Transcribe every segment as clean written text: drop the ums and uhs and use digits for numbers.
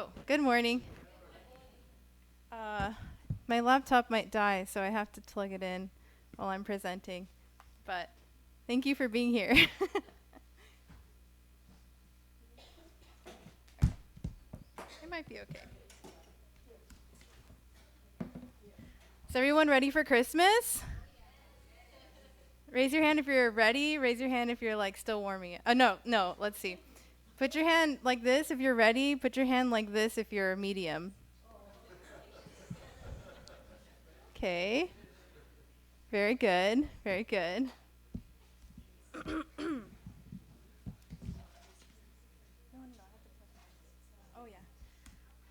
Oh, good morning. Uh, my laptop might die, so I have to plug it in while I'm presenting. But thank you for being here. It might be okay. Is everyone ready for Christmas? Raise your hand if you're ready. Raise your hand if you're like still warming it. No, let's see. Put your hand like this if you're ready. Put your hand like this if you're medium. Okay. Very good. Very good. Oh,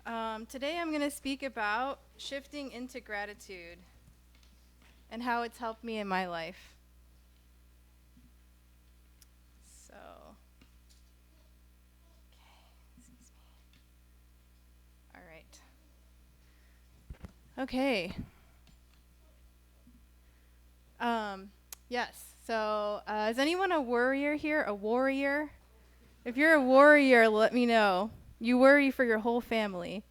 yeah. Today I'm going to speak about shifting into gratitude and how it's helped me in my life. So, excuse me. All right. Okay. Yes. So, is anyone a worrier here? A warrior? If you're a warrior, let me know. You worry for your whole family.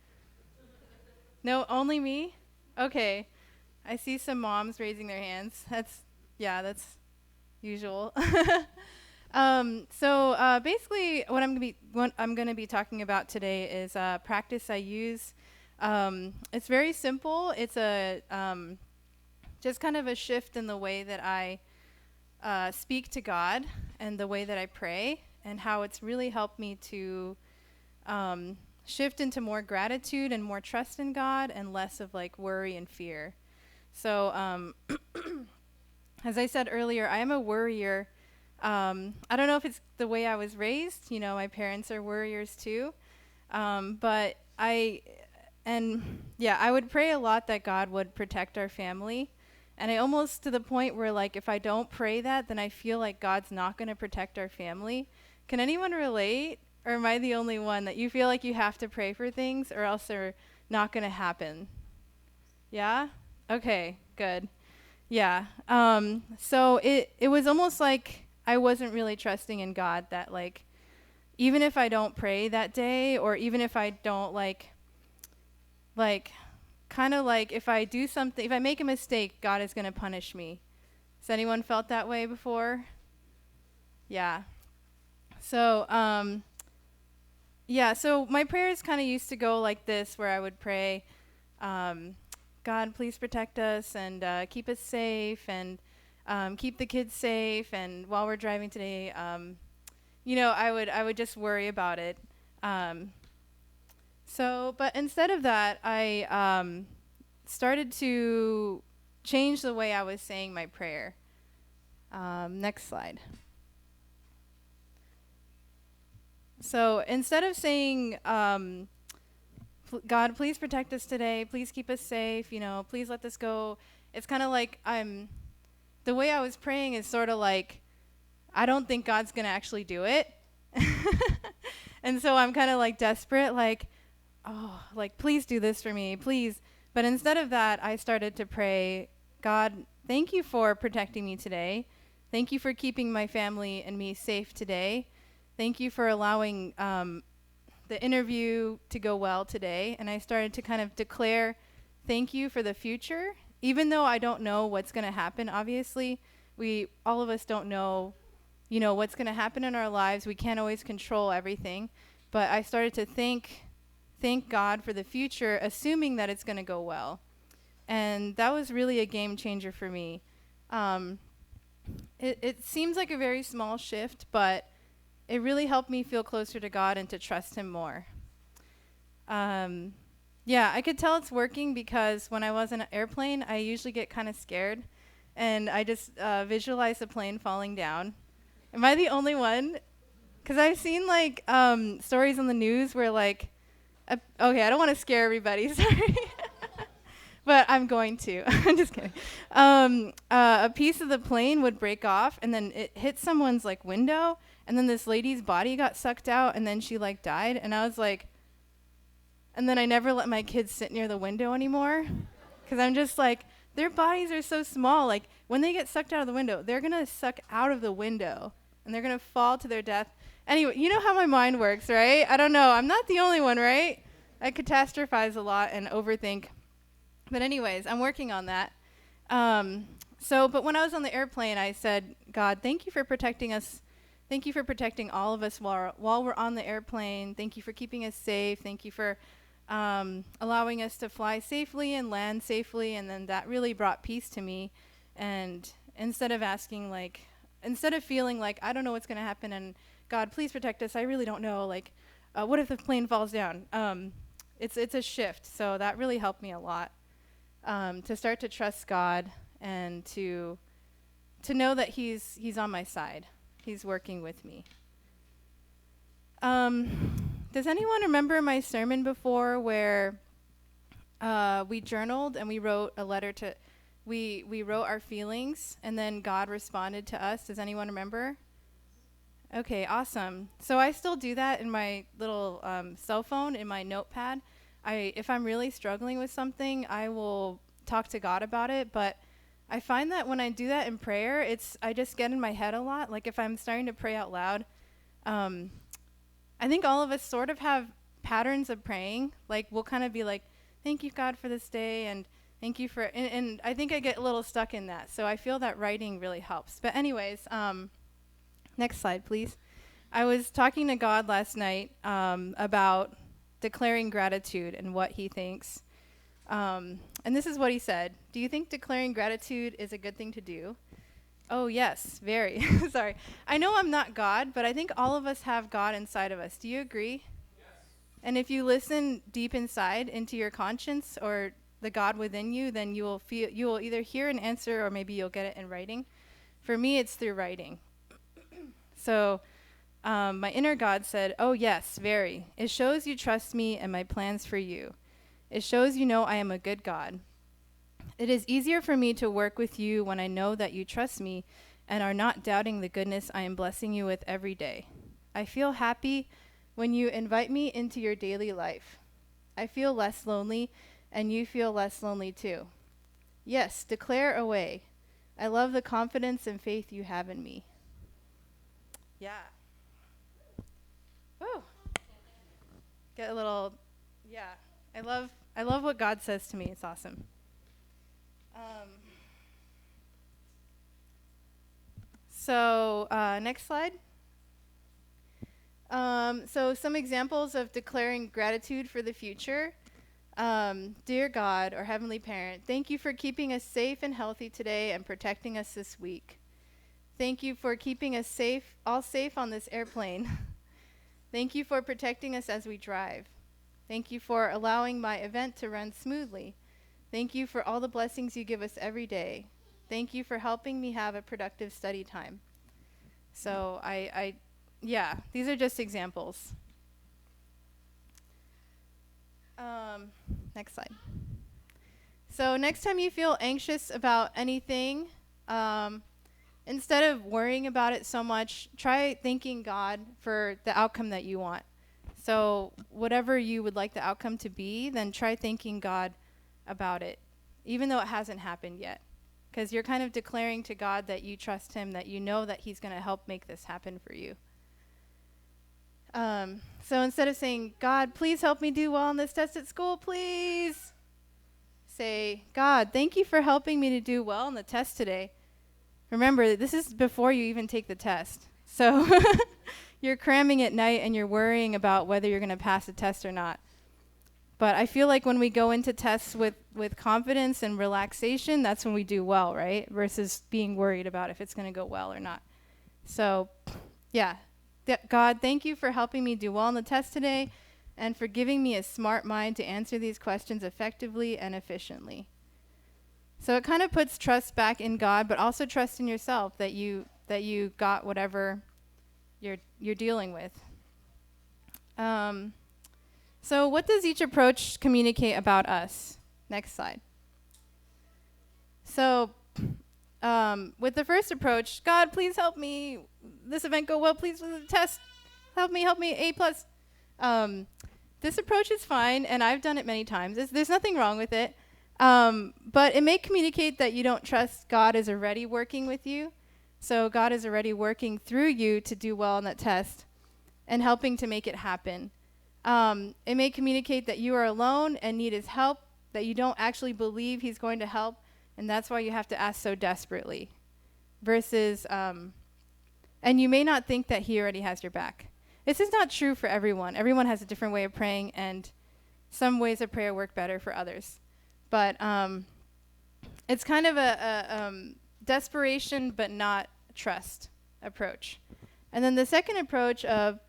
No, only me? Okay. I see some moms raising their hands. That's usual. Basically, what I'm gonna be talking about today is a practice I use. It's very simple. It's just kind of a shift in the way that I speak to God and the way that I pray, and how it's really helped me to shift into more gratitude and more trust in God and less of like worry and fear. So, as I said earlier, I am a worrier. I don't know if it's the way I was raised. You know, my parents are worriers too. I would pray a lot that God would protect our family. And I almost to the point where, like, if I don't pray that, then I feel like God's not going to protect our family. Can anyone relate? Or am I the only one that you feel like you have to pray for things or else they're not going to happen? Yeah? Okay, good. Yeah. So it was almost like I wasn't really trusting in God that, like, even if I don't pray that day, or even if I don't like kind of like if I do something, if I make a mistake, God is going to punish me. Has anyone felt that way before? Yeah. So my prayers kind of used to go like this, where I would pray, God, please protect us and keep us safe, and keep the kids safe. And while we're driving today, I would just worry about it. But instead of that, I started to change the way I was saying my prayer. Next slide. So instead of saying, God, please protect us today, please keep us safe, please let this go, it's kind of like the way I was praying is sort of like, I don't think God's going to actually do it. And so I'm kind of like desperate, like, oh, like, please do this for me, please. But instead of that, I started to pray, God, thank you for protecting me today. Thank you for keeping my family and me safe today. Thank you for allowing the interview to go well today. And I started to kind of declare thank you for the future, even though I don't know what's going to happen. Obviously, all of us don't know, what's going to happen in our lives. We can't always control everything. But I started to thank God for the future, assuming that it's going to go well. And that was really a game changer for me. It seems like a very small shift, but it really helped me feel closer to God and to trust him more. I could tell it's working because when I was in an airplane, I usually get kind of scared, and I just visualize the plane falling down. Am I the only one? Because I've seen like stories on the news where like, okay, I don't want to scare everybody, sorry. But I'm going to. I'm just kidding. A piece of the plane would break off, and then it hit someone's like window, and then this lady's body got sucked out, and then she like died. And I was like, and then I never let my kids sit near the window anymore, because I'm just like, their bodies are so small. Like when they get sucked out of the window, they're gonna suck out of the window, and they're gonna fall to their death. Anyway, you know how my mind works, right? I don't know. I'm not the only one, right? I catastrophize a lot and overthink. But anyways, I'm working on that. But when I was on the airplane, I said, God, thank you for protecting us. Thank you for protecting all of us while we're on the airplane. Thank you for keeping us safe. Thank you for allowing us to fly safely and land safely. And then that really brought peace to me. And instead of feeling like, I don't know what's going to happen and God, please protect us, I really don't know, what if the plane falls down? It's a shift. So that really helped me a lot, to start to trust God and to know that he's on my side. He's working with me. Does anyone remember my sermon before where we journaled and we wrote a letter to, we wrote our feelings and then God responded to us? Does anyone remember? Okay, awesome. So I still do that in my little cell phone, in my notepad. If I'm really struggling with something, I will talk to God about it, but I find that when I do that in prayer, I just get in my head a lot. Like if I'm starting to pray out loud, I think all of us sort of have patterns of praying. Like we'll kind of be like, thank you, God, for this day, and thank you for, and I think I get a little stuck in that. So I feel that writing really helps. But anyways, next slide, please. I was talking to God last night about declaring gratitude and what he thinks. And this is what he said. Do you think declaring gratitude is a good thing to do? Oh, yes, very. Sorry. I know I'm not God, but I think all of us have God inside of us. Do you agree? Yes. And if you listen deep inside into your conscience or the God within you, then you will either hear an answer or maybe you'll get it in writing. For me, it's through writing. So my inner God said, oh, yes, very. It shows you trust me and my plans for you. It shows you know I am a good God. It is easier for me to work with you when I know that you trust me and are not doubting the goodness I am blessing you with every day. I feel happy when you invite me into your daily life. I feel less lonely, and you feel less lonely too. Yes, declare away. I love the confidence and faith you have in me. Yeah. Woo. Get a little, yeah. I love what God says to me. It's awesome. Next slide. So some examples of declaring gratitude for the future. Dear God, or Heavenly Parent, thank you for keeping us safe and healthy today and protecting us this week. Thank you for keeping us safe, all safe on this airplane. Thank you for protecting us as we drive. Thank you for allowing my event to run smoothly. Thank you for all the blessings you give us every day. Thank you for helping me have a productive study time. So these are just examples. Next slide. So next time you feel anxious about anything, instead of worrying about it so much, try thanking God for the outcome that you want. So whatever you would like the outcome to be, then try thanking God about it, even though it hasn't happened yet. Because you're kind of declaring to God that you trust him, that you know that he's going to help make this happen for you. So instead of saying, God, please help me do well on this test at school, please, say, God, thank you for helping me to do well on the test today. Remember, this is before you even take the test. So you're cramming at night and you're worrying about whether you're going to pass the test or not. But I feel like when we go into tests with confidence and relaxation, that's when we do well, right? Versus being worried about if it's going to go well or not. So, yeah. God, thank you for helping me do well on the test today and for giving me a smart mind to answer these questions effectively and efficiently. So it kind of puts trust back in God, but also trust in yourself that you got whatever you're dealing with. So what does each approach communicate about us? Next slide. So with the first approach, God, please help me. This event go well, please, with the test. Help me, A+. This approach is fine, and I've done it many times. There's nothing wrong with it. But it may communicate that you don't trust God is already working with you. So God is already working through you to do well on that test and helping to make it happen. It may communicate that you are alone and need his help, that you don't actually believe he's going to help, and that's why you have to ask so desperately. Versus, and you may not think that he already has your back. This is not true for everyone. Everyone has a different way of praying, and some ways of prayer work better for others. But it's kind of a desperation but not trust approach. And then the second approach of,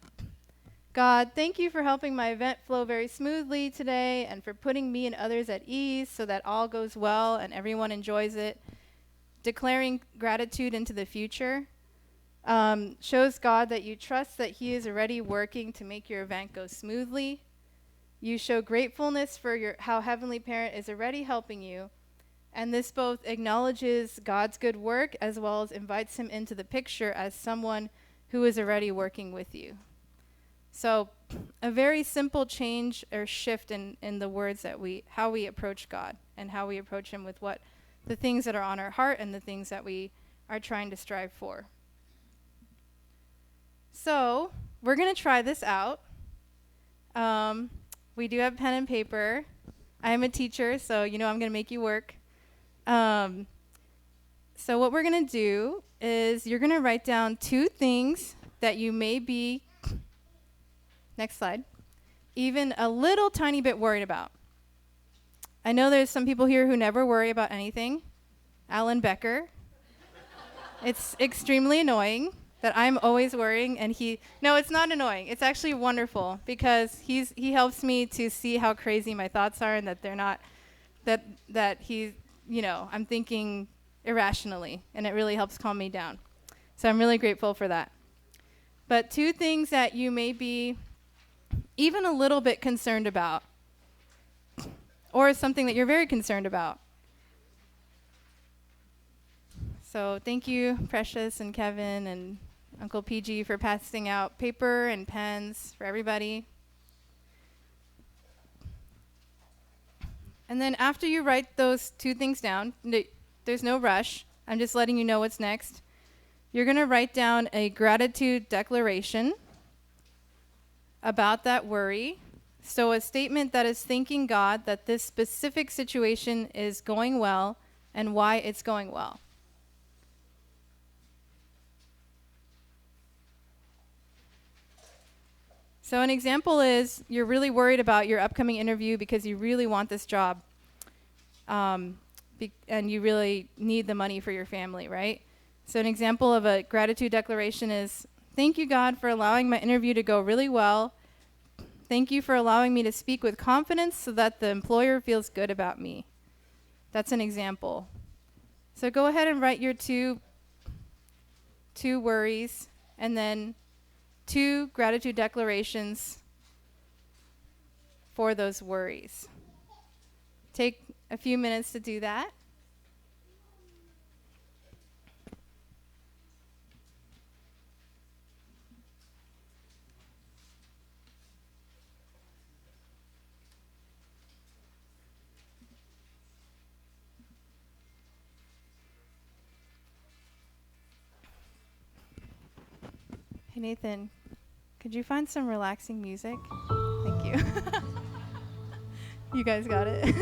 God, thank you for helping my event flow very smoothly today and for putting me and others at ease so that all goes well and everyone enjoys it. Declaring gratitude into the future shows God that you trust that he is already working to make your event go smoothly. You show gratefulness for how Heavenly Parent is already helping you. And this both acknowledges God's good work as well as invites him into the picture as someone who is already working with you. So a very simple change or shift in the words that how we approach God and how we approach him with the things that are on our heart and the things that we are trying to strive for. So we're going to try this out. We do have pen and paper. I am a teacher, so I'm going to make you work. So what we're going to do is you're going to write down 2 things that you may be, next slide, even a little tiny bit worried about. I know there's some people here who never worry about anything. Alan Becker. It's extremely annoying that I'm always worrying, and no, it's not annoying. It's actually wonderful because he helps me to see how crazy my thoughts are and that they're not, that he's, I'm thinking irrationally, and it really helps calm me down. So I'm really grateful for that. But 2 things that you may be even a little bit concerned about, or something that you're very concerned about. So thank you, Precious and Kevin and Uncle PG, for passing out paper and pens for everybody. And then after you write those 2 things down, there's no rush. I'm just letting you know what's next. You're going to write down a gratitude declaration about that worry. So a statement that is thanking God that this specific situation is going well and why it's going well. So an example is you're really worried about your upcoming interview because you really want this job, and you really need the money for your family, right? So an example of a gratitude declaration is, thank you, God, for allowing my interview to go really well. Thank you for allowing me to speak with confidence so that the employer feels good about me. That's an example. So go ahead and write your two worries and then 2 gratitude declarations for those worries. Take a few minutes to do that. Hey, Nathan, could you find some relaxing music? Thank you. You guys got it.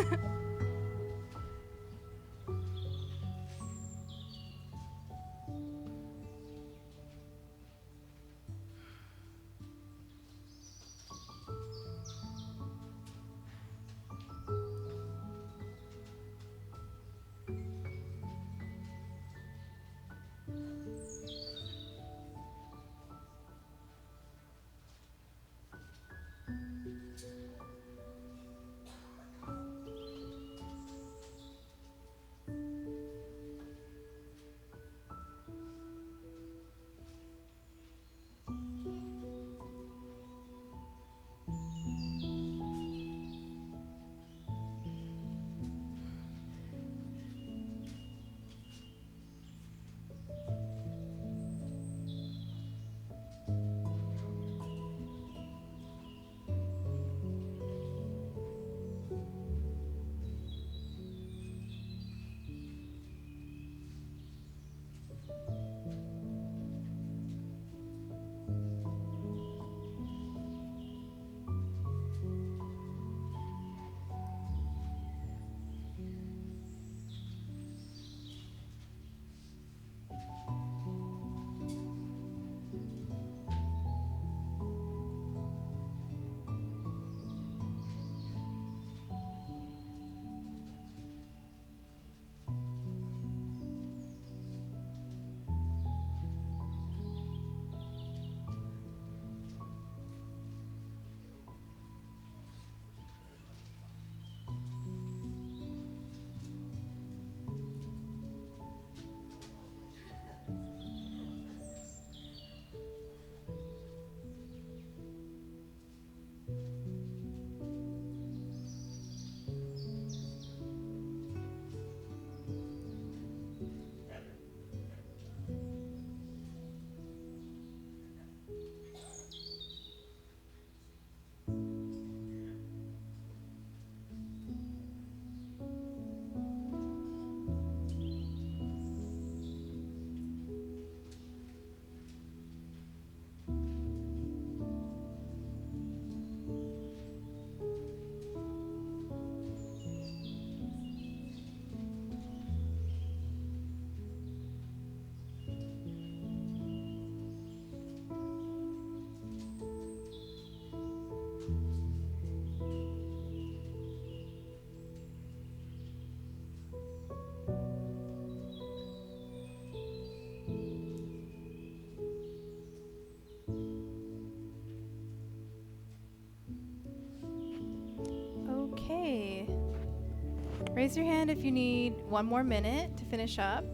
Raise your hand if you need one more minute to finish up.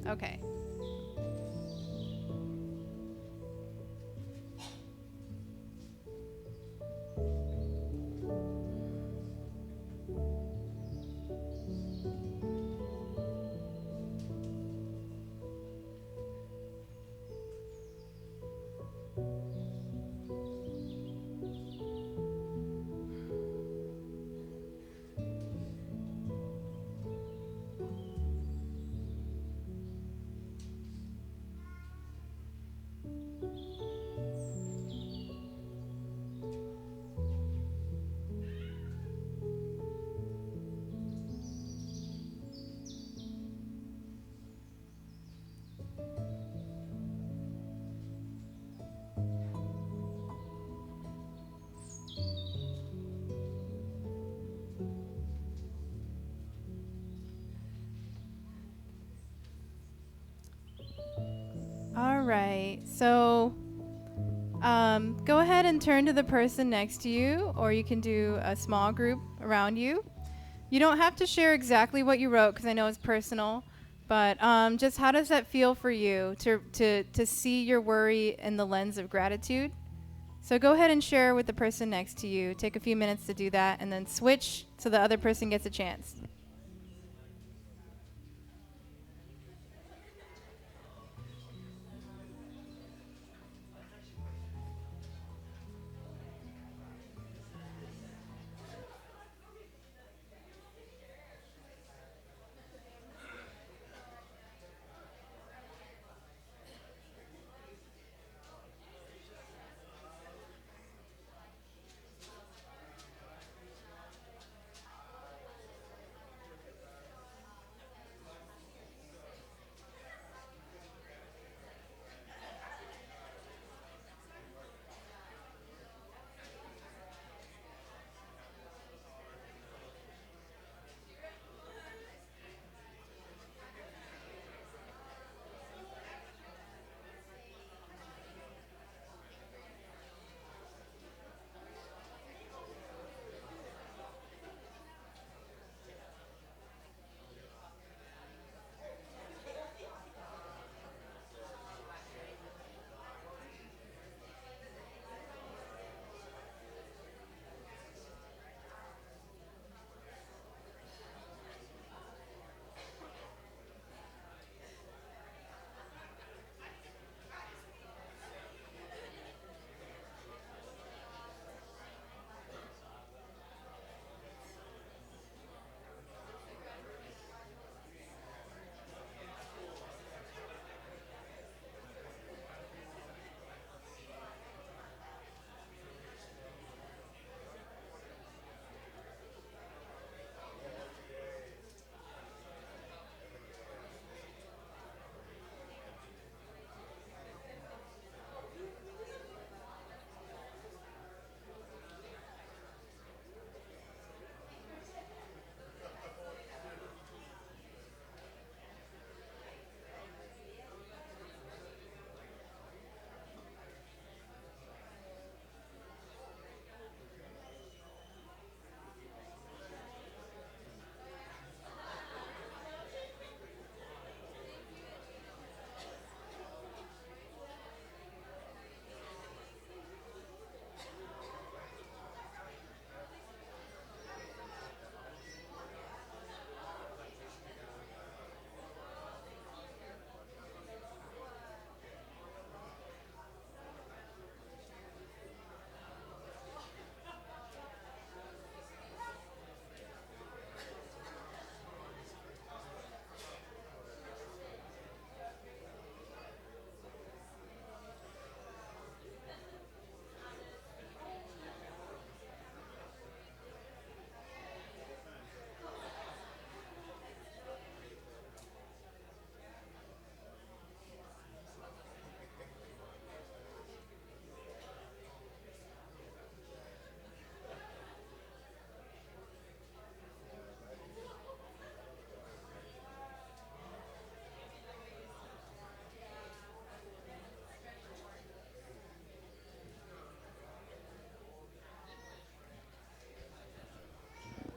Okay. All right. So go ahead and turn to the person next to you, or you can do a small group around you. You don't have to share exactly what you wrote because I know it's personal, but just how does that feel for you to see your worry in the lens of gratitude? So go ahead and share with the person next to you. Take a few minutes to do that, and then switch so the other person gets a chance.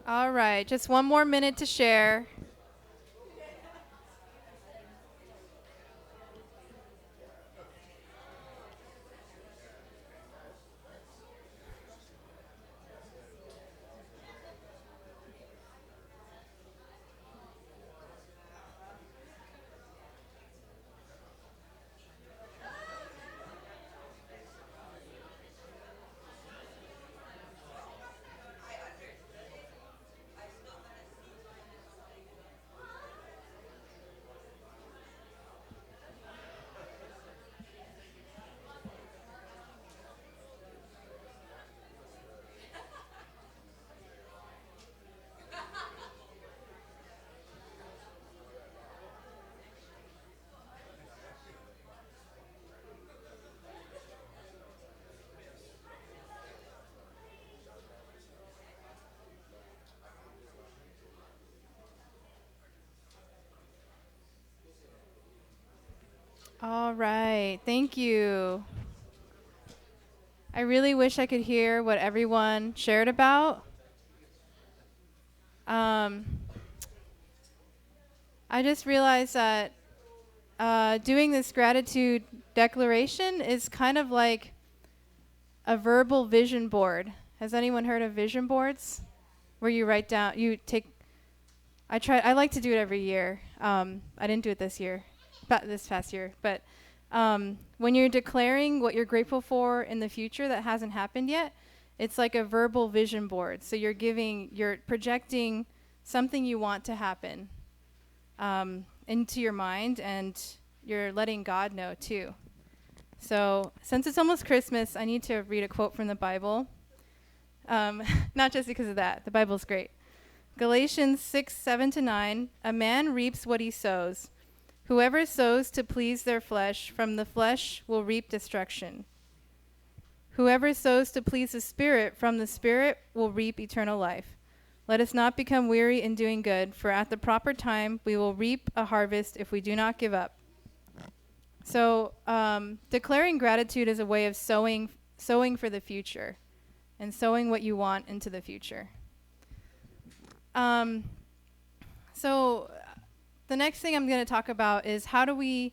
All right, just one more minute to share. All right, thank you. I really wish I could hear what everyone shared about. Um, I just realized that doing this gratitude declaration is kind of like a verbal vision board. Has anyone heard of vision boards? Where you write down, you take. I like to do it every year. I didn't do it this past year, but when you're declaring what you're grateful for in the future that hasn't happened yet, it's like a verbal vision board. So you're projecting something you want to happen into your mind, and you're letting God know too. So since it's almost Christmas, I need to read a quote from the Bible. Not just because of that. The Bible's great. Galatians 6:7-9, a man reaps what he sows. Whoever sows to please their flesh, from the flesh will reap destruction. Whoever sows to please the Spirit, from the Spirit will reap eternal life. Let us not become weary in doing good, for at the proper time we will reap a harvest if we do not give up. So declaring gratitude is a way of sowing for the future and sowing what you want into the future. So the next thing I'm going to talk about is how do we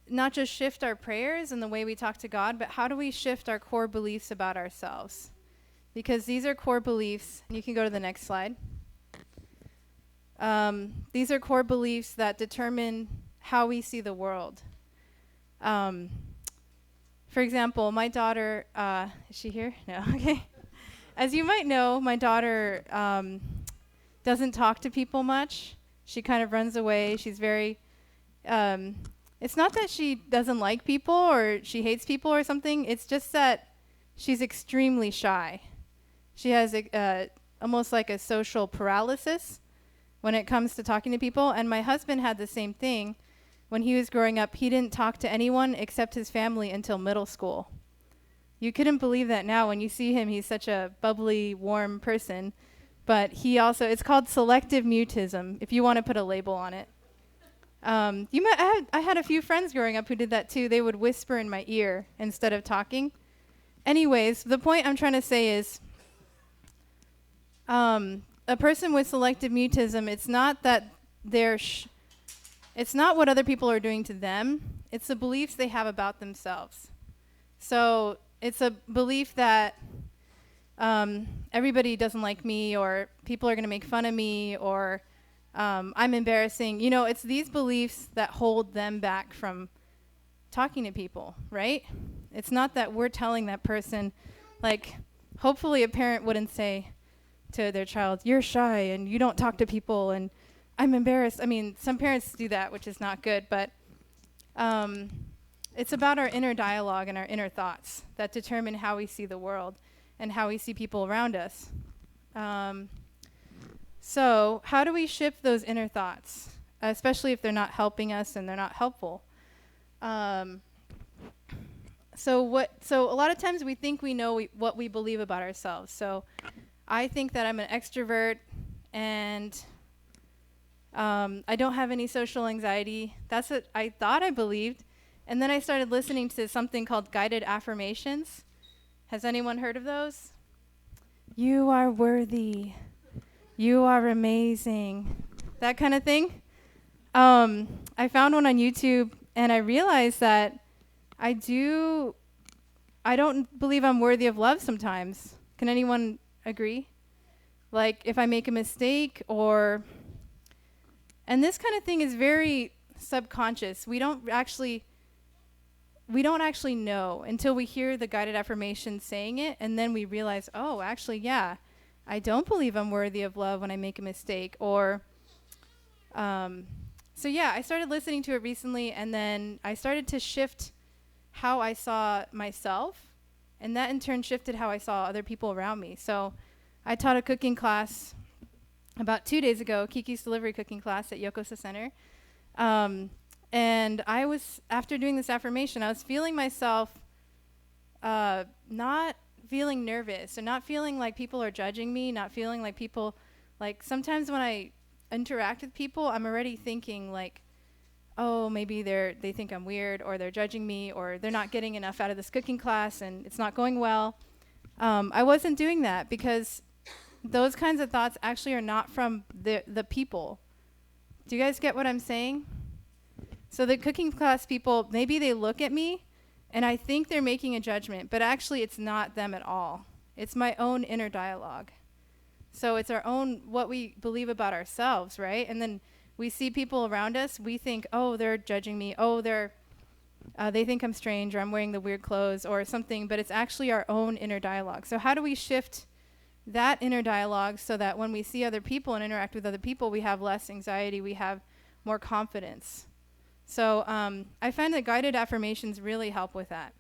not just shift our prayers and the way we talk to God, but how do we shift our core beliefs about ourselves? Because these are core beliefs. You can go to the next slide. These are core beliefs that determine how we see the world. For example, my daughter, is she here? No, okay. As you might know, my daughter doesn't talk to people much. She kind of runs away. She's very, it's not that she doesn't like people or she hates people or something. It's just that she's extremely shy. She has almost like a social paralysis when it comes to talking to people. And my husband had the same thing. When he was growing up, he didn't talk to anyone except his family until middle school. You couldn't believe that now. When you see him, he's such a bubbly, warm person. But he also, it's called selective mutism, if you want to put a label on it. I had a few friends growing up who did that too. They would whisper in my ear instead of talking. Anyways, the point I'm trying to say is a person with selective mutism, it's not that it's not what other people are doing to them. It's the beliefs they have about themselves. So it's a belief that everybody doesn't like me, or people are going to make fun of me, or I'm embarrassing. You know, it's these beliefs that hold them back from talking to people, right? It's not that we're telling that person, like, hopefully a parent wouldn't say to their child, you're shy and you don't talk to people and I'm embarrassed. I mean, some parents do that, which is not good, but it's about our inner dialogue and our inner thoughts that determine how we see the world and how we see people around us. So how do we shift those inner thoughts, especially if they're not helping us and they're not helpful? So a lot of times we think we know what we believe about ourselves. So I think that I'm an extrovert and I don't have any social anxiety. That's what I thought I believed. And then I started listening to something called guided affirmations. Has anyone heard of those? You are worthy. You are amazing. That kind of thing. I found one on YouTube and I realized that I don't believe I'm worthy of love sometimes. Can anyone agree? Like if I make a mistake and this kind of thing is very subconscious. We don't actually know until we hear the guided affirmation saying it, and then we realize, oh, actually, yeah, I don't believe I'm worthy of love when I make a mistake. So yeah, I started listening to it recently, and then I started to shift how I saw myself, and that in turn shifted how I saw other people around me. So I taught a cooking class about 2 days ago, Kiki's Delivery Cooking Class at Yokosa Center. And I was, after doing this affirmation, I was feeling myself not feeling nervous and not feeling like people are judging me, not feeling like people, like sometimes when I interact with people, I'm already thinking like, oh, maybe they think I'm weird, or they're judging me, or they're not getting enough out of this cooking class and it's not going well. I wasn't doing that because those kinds of thoughts actually are not from the people. Do you guys get what I'm saying? So the cooking class people, maybe they look at me and I think they're making a judgment, but actually it's not them at all. It's my own inner dialogue. So it's our own, what we believe about ourselves, right? And then we see people around us, we think, oh, they're judging me. Oh, they think I'm strange, or I'm wearing the weird clothes or something, but it's actually our own inner dialogue. So how do we shift that inner dialogue so that when we see other people and interact with other people, we have less anxiety, we have more confidence? So I find that guided affirmations really help with that.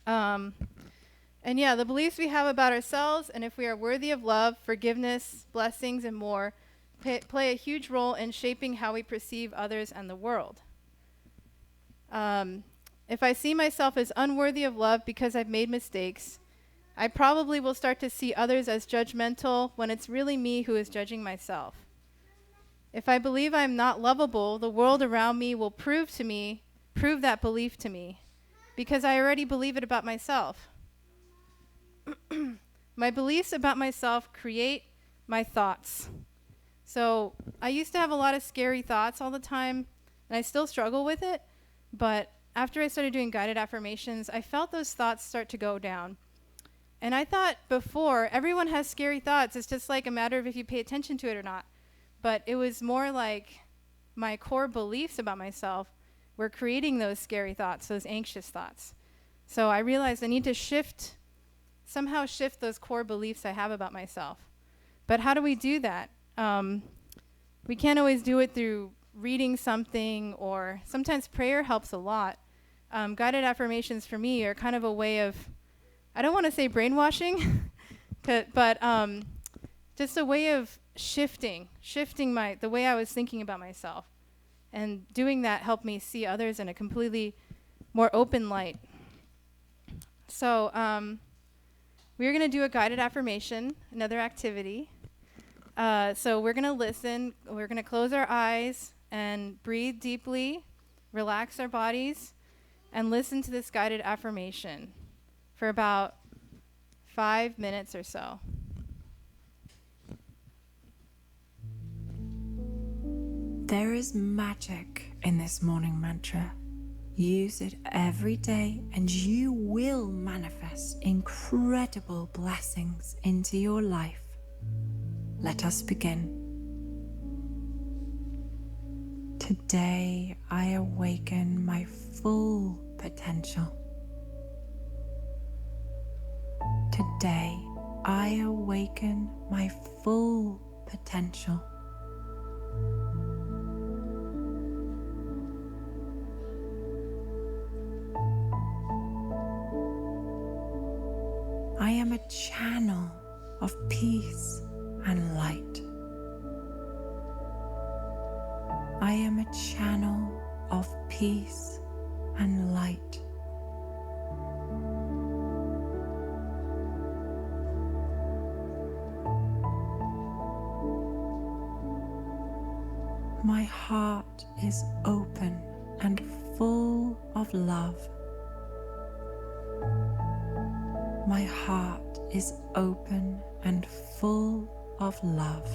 And yeah, the beliefs we have about ourselves and if we are worthy of love, forgiveness, blessings, and more play a huge role in shaping how we perceive others and the world. If I see myself as unworthy of love because I've made mistakes, I probably will start to see others as judgmental when it's really me who is judging myself. If I believe I'm not lovable, the world around me will prove that belief to me, because I already believe it about myself. My beliefs about myself create my thoughts. So I used to have a lot of scary thoughts all the time, and I still struggle with it, but after I started doing guided affirmations, I felt those thoughts start to go down. And I thought before, everyone has scary thoughts. It's just like a matter of if you pay attention to it or not. But it was more like my core beliefs about myself were creating those scary thoughts, those anxious thoughts. So I realized I need to somehow shift those core beliefs I have about myself. But how do we do that? We can't always do it through reading something, or sometimes prayer helps a lot. Guided affirmations for me are kind of a way of, I don't want to say brainwashing, but just a way of shifting the way I was thinking about myself. And doing that helped me see others in a completely more open light. So we're going to do a guided affirmation, another activity. So we're going to listen. We're going to close our eyes and breathe deeply, relax our bodies, and listen to this guided affirmation for about 5 minutes or so. There is magic in this morning mantra. Use it every day and you will manifest incredible blessings into your life. Let us begin. Today I awaken my full potential. Today I awaken my full potential. I am a channel of peace and light. I am a channel of peace and light. My heart is open and full of love. My heart is open and full of love.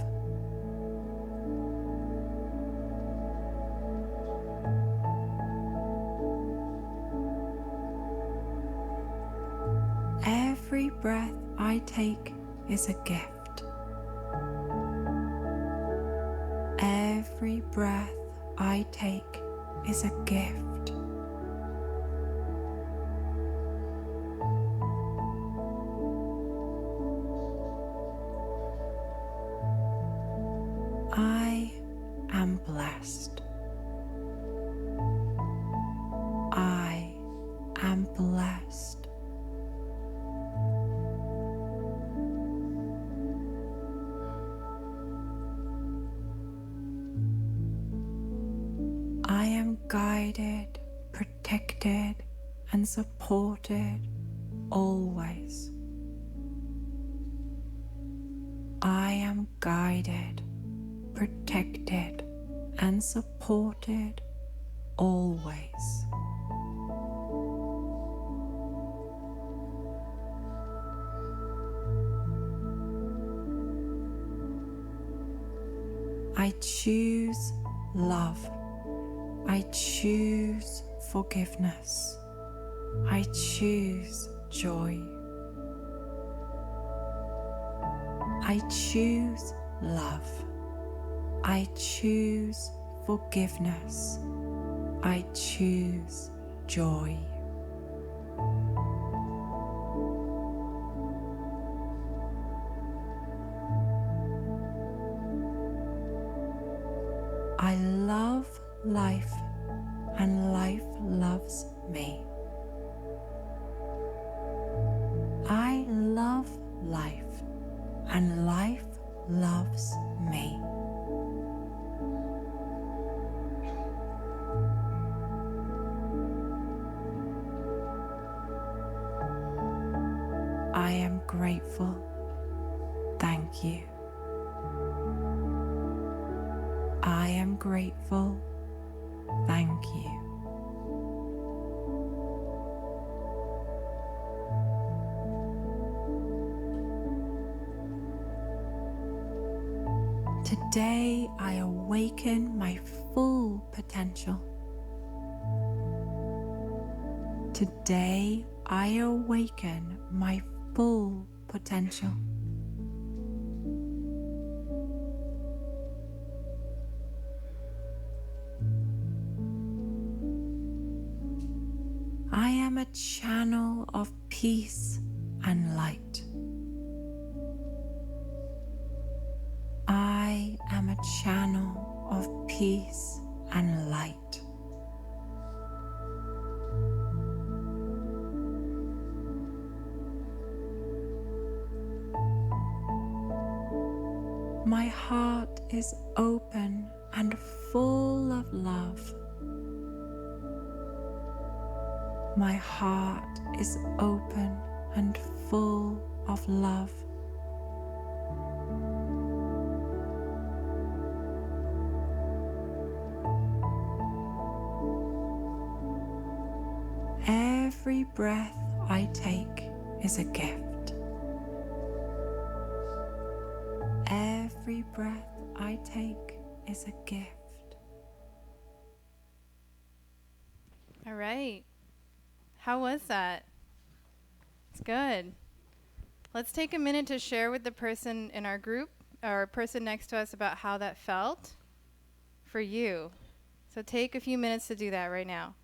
Every breath I take is a gift. Every breath I take is a gift. I am blessed. I am blessed. I am guided, protected, and supported always. I am guided, protected, and supported always. I choose love. I choose forgiveness. I choose joy. I choose love. I choose forgiveness. I choose joy. I love life, and life loves me. I love life, and life loves me. I am grateful. Thank you. I am grateful. Thank you. Today I awaken my full potential. Today I awaken my full potential. I am a channel of peace and light. I am a channel of peace and light. My heart is open and full of love. My heart is open and full of love. Every breath I take is a gift. Every breath I take is a gift. All right. How was that? It's good. Let's take a minute to share with the person in our group or person next to us about how that felt for you. So take a few minutes to do that right now.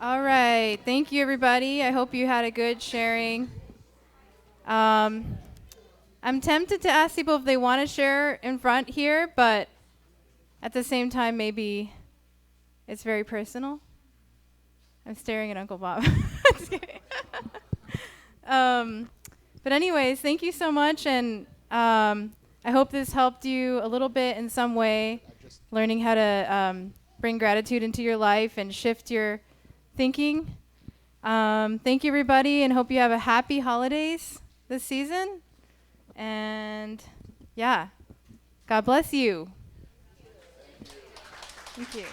All right. Thank you, everybody. I hope you had a good sharing. I'm tempted to ask people if they want to share in front here, but at the same time, maybe it's very personal. I'm staring at Uncle Bob. Just kidding. But anyways, thank you so much, and I hope this helped you a little bit in some way, learning how to bring gratitude into your life and shift your thinking. Thank you, everybody, and hope you have a happy holidays this season. And yeah, God bless you. Thank you.